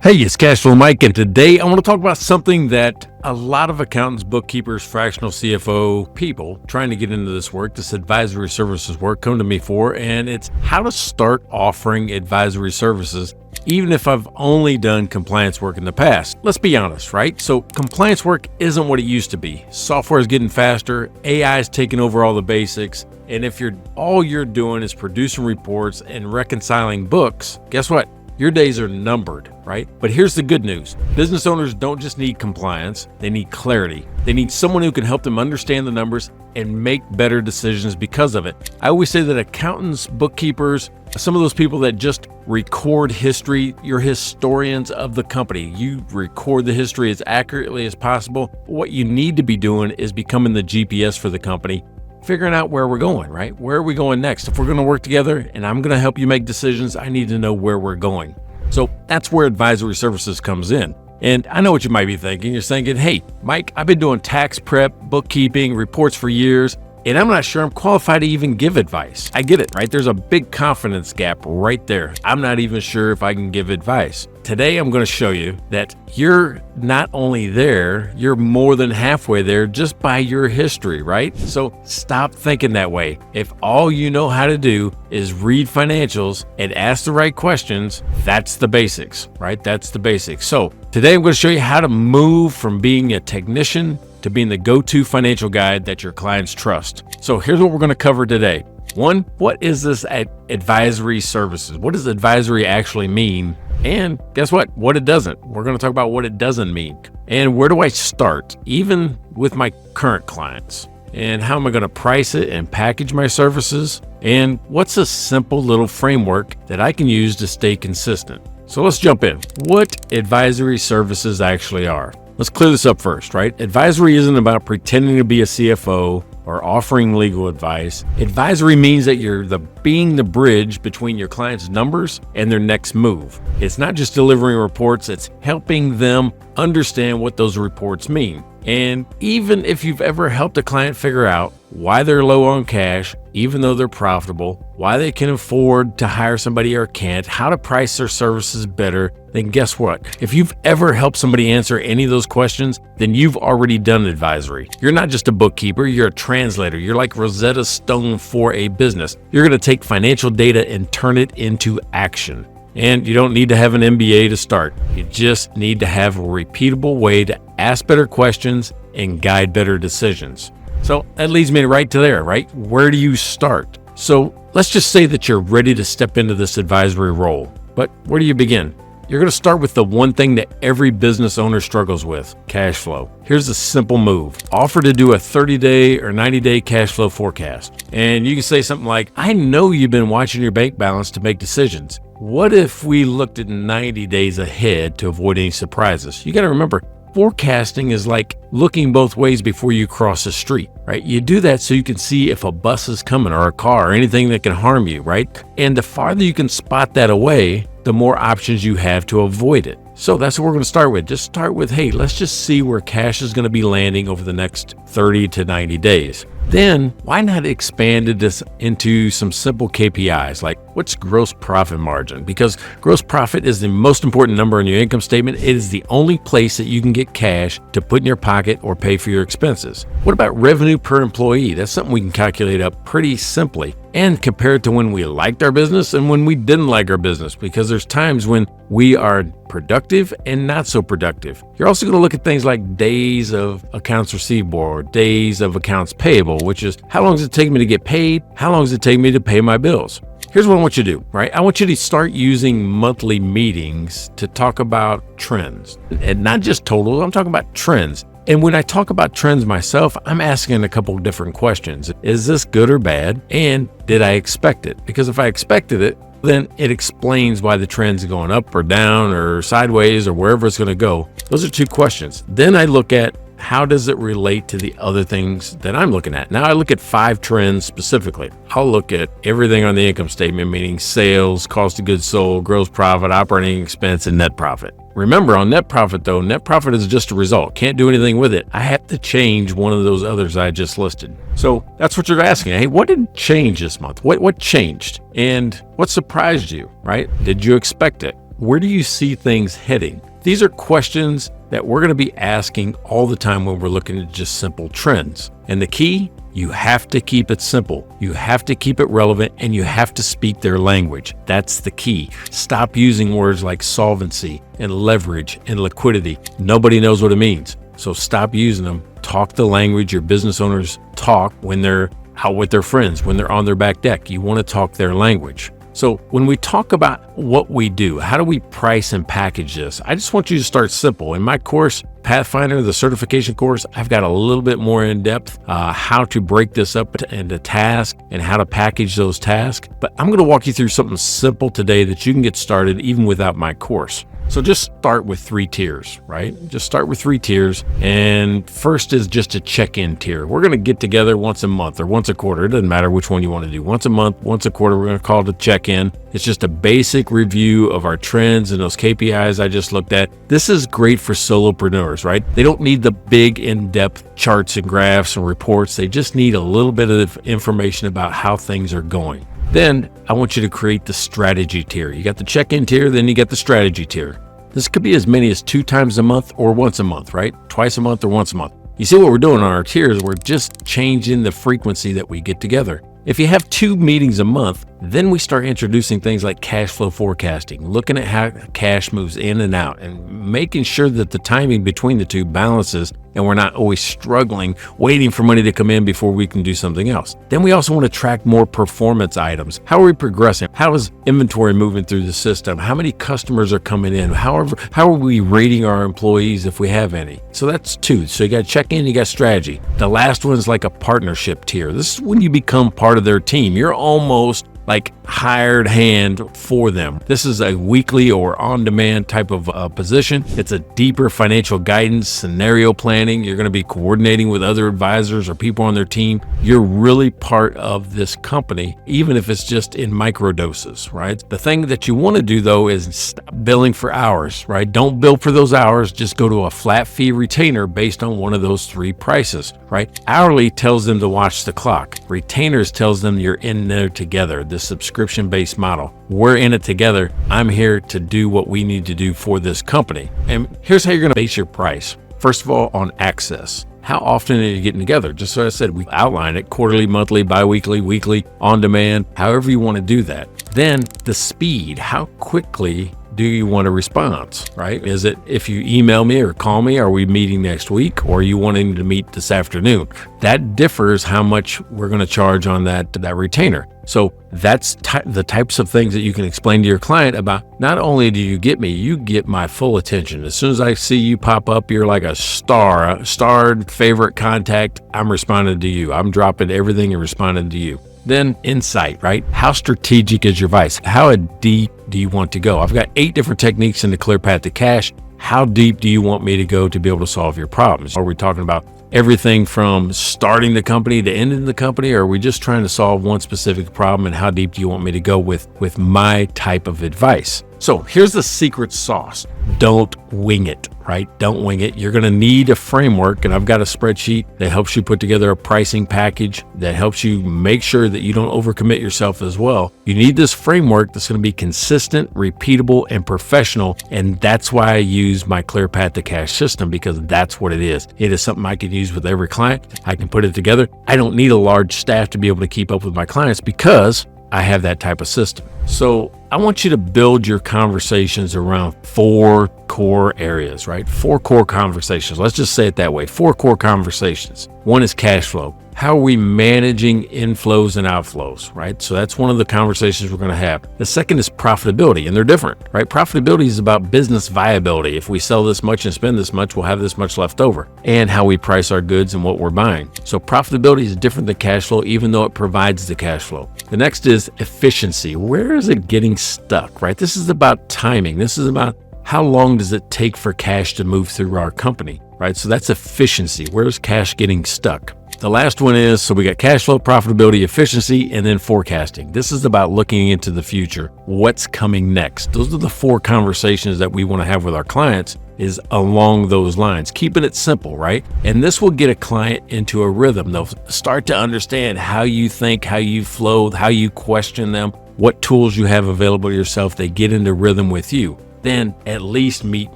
Hey, it's Cashflow Mike, and today I want to talk about something that a lot of accountants, bookkeepers, fractional CFO people trying to get into this work, this advisory services work, come to me for, and it's how to start offering advisory services, even if I've only done compliance work in the past. Let's be honest, right? So compliance work isn't what it used to be. Software is getting faster, AI is taking over all the basics, and if all you're doing is producing reports and reconciling books, guess what? Your days are numbered, right? But here's the good news. Business owners don't just need compliance, they need clarity. They need someone who can help them understand the numbers and make better decisions because of it. I always say that accountants, bookkeepers, some of those people that just record history, you're historians of the company. You record the history as accurately as possible. What you need to be doing is becoming the GPS for the company, figuring out where we're going, right? Where are we going next? If we're going to work together and I'm going to help you make decisions, I need to know where we're going. So that's where advisory services comes in. And I know what you might be thinking. You're thinking, hey, Mike, I've been doing tax prep, bookkeeping, reports for years, and I'm not sure I'm qualified to even give advice. I get it, right? There's a big confidence gap right there. I'm not even sure if I can give advice. Today, I'm going to show you that you're not only there, you're more than halfway there just by your history, right? So stop thinking that way. If all you know how to do is read financials and ask the right questions, that's the basics, right? That's the basics. So today, I'm going to show you how to move from being a technician to being the go-to financial guide that your clients trust. So here's what we're going to cover today. One, what is this advisory services? What does advisory actually mean? And guess what it doesn't. We're going to talk about what it doesn't mean. And where do I start, even with my current clients? And how am I going to price it and package my services? And what's a simple little framework that I can use to stay consistent? So let's jump in. What advisory services actually are. Let's clear this up first, right? Advisory isn't about pretending to be a CFO or offering legal advice. Advisory means that you're being the bridge between your client's numbers and their next move. It's not just delivering reports, it's helping them understand what those reports mean. And even if you've ever helped a client figure out why they're low on cash, even though they're profitable, why they can afford to hire somebody or can't, how to price their services better, then guess what? If you've ever helped somebody answer any of those questions, then you've already done advisory. You're not just a bookkeeper, you're a translator. You're like Rosetta Stone for a business. You're going to take financial data and turn it into action. And you don't need to have an MBA to start. You just need to have a repeatable way to ask better questions and guide better decisions. So that leads me right to there, right? Where do you start? So let's just say that you're ready to step into this advisory role. But where do you begin? You're going to start with the one thing that every business owner struggles with, cash flow. Here's a simple move. Offer to do a 30-day or 90-day cash flow forecast. And you can say something like, I know you've been watching your bank balance to make decisions. What if we looked at 90 days ahead to avoid any surprises? You got to remember, forecasting is like looking both ways before you cross the street, right? You do that so you can see if a bus is coming or a car or anything that can harm you, right? And the farther you can spot that away, the more options you have to avoid it. So that's what we're going to start with. Just start with, hey, let's just see where cash is going to be landing over the next 30 to 90 days. Then why not expand this into some simple KPIs like what's gross profit margin? Because gross profit is the most important number in your income statement. It is the only place that you can get cash to put in your pocket or pay for your expenses. What about revenue per employee? That's something we can calculate up pretty simply and compare it to when we liked our business and when we didn't like our business, because there's times when we are productive and not so productive. You're also going to look at things like days of accounts receivable or days of accounts payable, which is how long does it take me to get paid? How long does it take me to pay my bills? Here's what I want you to do, right? I want you to start using monthly meetings to talk about trends, and not just totals. I'm talking about trends. And when I talk about trends myself, I'm asking a couple of different questions. Is this good or bad? And did I expect it? Because if I expected it, then it explains why the trend's going up or down or sideways or wherever it's going to go. Those are two questions. Then I look at how does it relate to the other things that I'm looking at? Now I look at 5 trends specifically. I'll look at everything on the income statement, meaning sales, cost of goods sold, gross profit, operating expense, and net profit. Remember, on net profit though, net profit is just a result. Can't do anything with it. I have to change one of those others I just listed. So that's what you're asking. Hey, what did change this month? What changed? And what surprised you, right? Did you expect it? where do you see things heading? These are questions that we're going to be asking all the time when we're looking at just simple trends. And the key, you have to keep it simple. You have to keep it relevant, and you have to speak their language. That's the key. Stop using words like solvency and leverage and liquidity. Nobody knows what it means. So stop using them. Talk the language your business owners talk when they're out with their friends, when they're on their back deck. You want to talk their language. So when we talk about what we do, how do we price and package this? I just want you to start simple. In my course, Pathfinder, the certification course, I've got a little bit more in depth how to break this up into tasks and how to package those tasks. But I'm going to walk you through something simple today that you can get started even without my course. So just start with 3 tiers, right? Just start with 3 tiers. And first is just a check-in tier. We're going to get together once a month or once a quarter. It doesn't matter which one you want to do. Once a month, once a quarter, we're going to call it a check-in. It's just a basic review of our trends and those KPIs I just looked at. This is great for solopreneurs, right? They don't need the big in-depth charts and graphs and reports. They just need a little bit of information about how things are going. Then I want you to create the strategy tier. You got the check-in tier, then you got the strategy tier. This could be as many as 2 times a month or once a month, right? Twice a month or once a month. You see what we're doing on our tiers? We're just changing the frequency that we get together. If you have 2 meetings a month, then we start introducing things like cash flow forecasting, looking at how cash moves in and out and making sure that the timing between the two balances and we're not always struggling, waiting for money to come in before we can do something else. Then we also want to track more performance items. How are we progressing? How is inventory moving through the system? How many customers are coming in? How are we rating our employees if we have any? So that's 2. So you got check in, you got strategy. The last one is like a partnership tier. This is when you become part of their team. You're almost like hired hand for them. This is a weekly or on-demand type of position. It's a deeper financial guidance, scenario planning. You're going to be coordinating with other advisors or people on their team. You're really part of this company, even if it's just in micro doses, right? The thing that you want to do though is stop billing for hours, right? Don't bill for those hours. Just go to a flat fee retainer based on one of those 3 prices, right? Hourly tells them to watch the clock. Retainers tells them you're in there together. The subscription-based model. We're in it together. I'm here to do what we need to do for this company. And here's how you're going to base your price. First of all, on access. How often are you getting together? Just so I said, we outline it quarterly, monthly, bi-weekly, weekly, on demand, however you want to do that. Then the speed. How quickly do you want a response, right? Is it if you email me or call me, are we meeting next week, or are you wanting to meet this afternoon? That differs how much we're going to charge on that retainer. So that's the types of things that you can explain to your client about. Not only do you get me, you get my full attention. As soon as I see you pop up, you're like a starred favorite contact. I'm responding to you. I'm dropping everything and responding to you. Then insight, right? How strategic is your advice? How deep do you want to go? I've got 8 different techniques in the Clear Path to Cash. How deep do you want me to go to be able to solve your problems? Are we talking about everything from starting the company to ending the company, or are we just trying to solve one specific problem? And how deep do you want me to go with my type of advice? So here's the secret sauce. Don't wing it, right? Don't wing it. You're going to need a framework, and I've got a spreadsheet that helps you put together a pricing package that helps you make sure that you don't overcommit yourself as well. You need this framework that's going to be consistent, repeatable, and professional, and that's why I use my Clear Path to Cash system, because that's what it is. It is something I can use with every client. I can put it together. I don't need a large staff to be able to keep up with my clients because I have that type of system. So I want you to build your conversations around 4 core areas, right? 4 core conversations. Let's just say it that way. 4 core conversations. One is cash flow. How are we managing inflows and outflows, right? So that's one of the conversations we're going to have. The second is profitability, and they're different, right? Profitability is about business viability. If we sell this much and spend this much, we'll have this much left over, and how we price our goods and what we're buying. So profitability is different than cash flow, even though it provides the cash flow. The next is efficiency. Where is it getting stuck, right? This is about timing. This is about how long does it take for cash to move through our company, right? So that's efficiency. Where's cash getting stuck? The last one is, so we got cash flow, profitability, efficiency, and then forecasting. This is about looking into the future. What's coming next? Those are the 4 conversations that we want to have with our clients, is along those lines, keeping it simple, right? And this will get a client into a rhythm. They'll start to understand how you think, how you flow, how you question them, what tools you have available to yourself. They get into rhythm with you. Then at least meet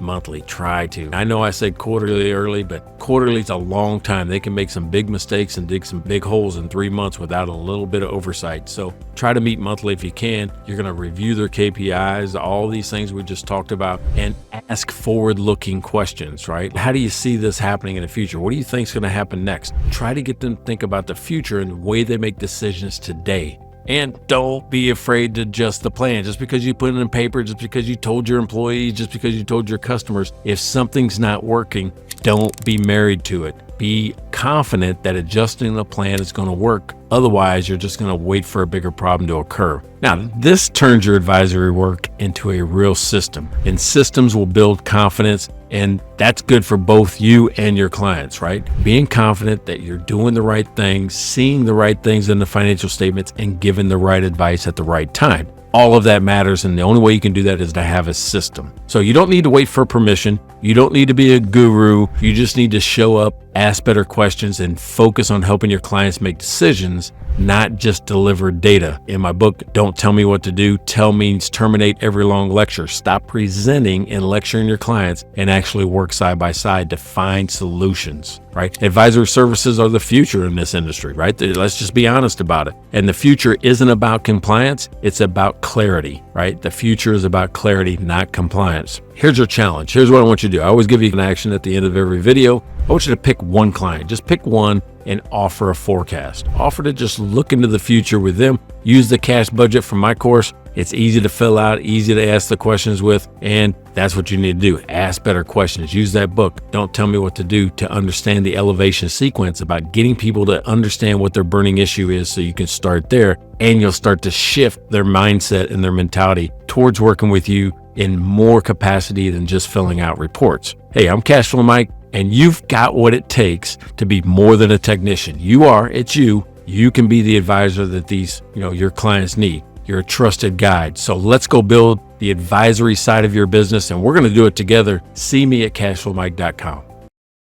monthly. Try to. I know I said quarterly early, but quarterly is a long time. They can make some big mistakes and dig some big holes in 3 months without a little bit of oversight. So try to meet monthly if you can. You're going to review their KPIs, all these things we just talked about, and ask forward-looking questions, right? How do you see this happening in the future? What do you think is going to happen next? Try to get them to think about the future and the way they make decisions today. And don't be afraid to adjust the plan. Just because you put it in paper, just because you told your employees, just because you told your customers, if something's not working, don't be married to it. Be confident that adjusting the plan is going to work. Otherwise, you're just going to wait for a bigger problem to occur. Now, this turns your advisory work into a real system, and systems will build confidence, and that's good for both you and your clients, right? Being confident that you're doing the right things, seeing the right things in the financial statements, and giving the right advice at the right time. All of that matters, and the only way you can do that is to have a system. So you don't need to wait for permission. You don't need to be a guru. You just need to show up, ask better questions, and focus on helping your clients make decisions, not just deliver data. In my book, Don't Tell Me What to Do, tell means terminate every long lecture. Stop presenting and lecturing your clients and actually work side by side to find solutions, right? Advisory services are the future in this industry, right? Let's just be honest about it. And the future isn't about compliance. It's about clarity, right? The future is about clarity, not compliance. Here's your challenge. Here's what I want you to do. I always give you an action at the end of every video. I want you to pick one client. Just pick one and offer a forecast. Offer to just look into the future with them. Use the cash budget from my course. It's easy to fill out, easy to ask the questions with, and that's what you need to do. Ask better questions. Use that book, Don't Tell Me What to Do, to understand the elevation sequence about getting people to understand what their burning issue is so you can start there, and you'll start to shift their mindset and their mentality towards working with you in more capacity than just filling out reports. Hey, I'm Cashflow Mike, and you've got what it takes to be more than a technician. It's you. You can be the advisor that these, your clients need. You're a trusted guide. So let's go build the advisory side of your business, and we're going to do it together. See me at cashflowmike.com.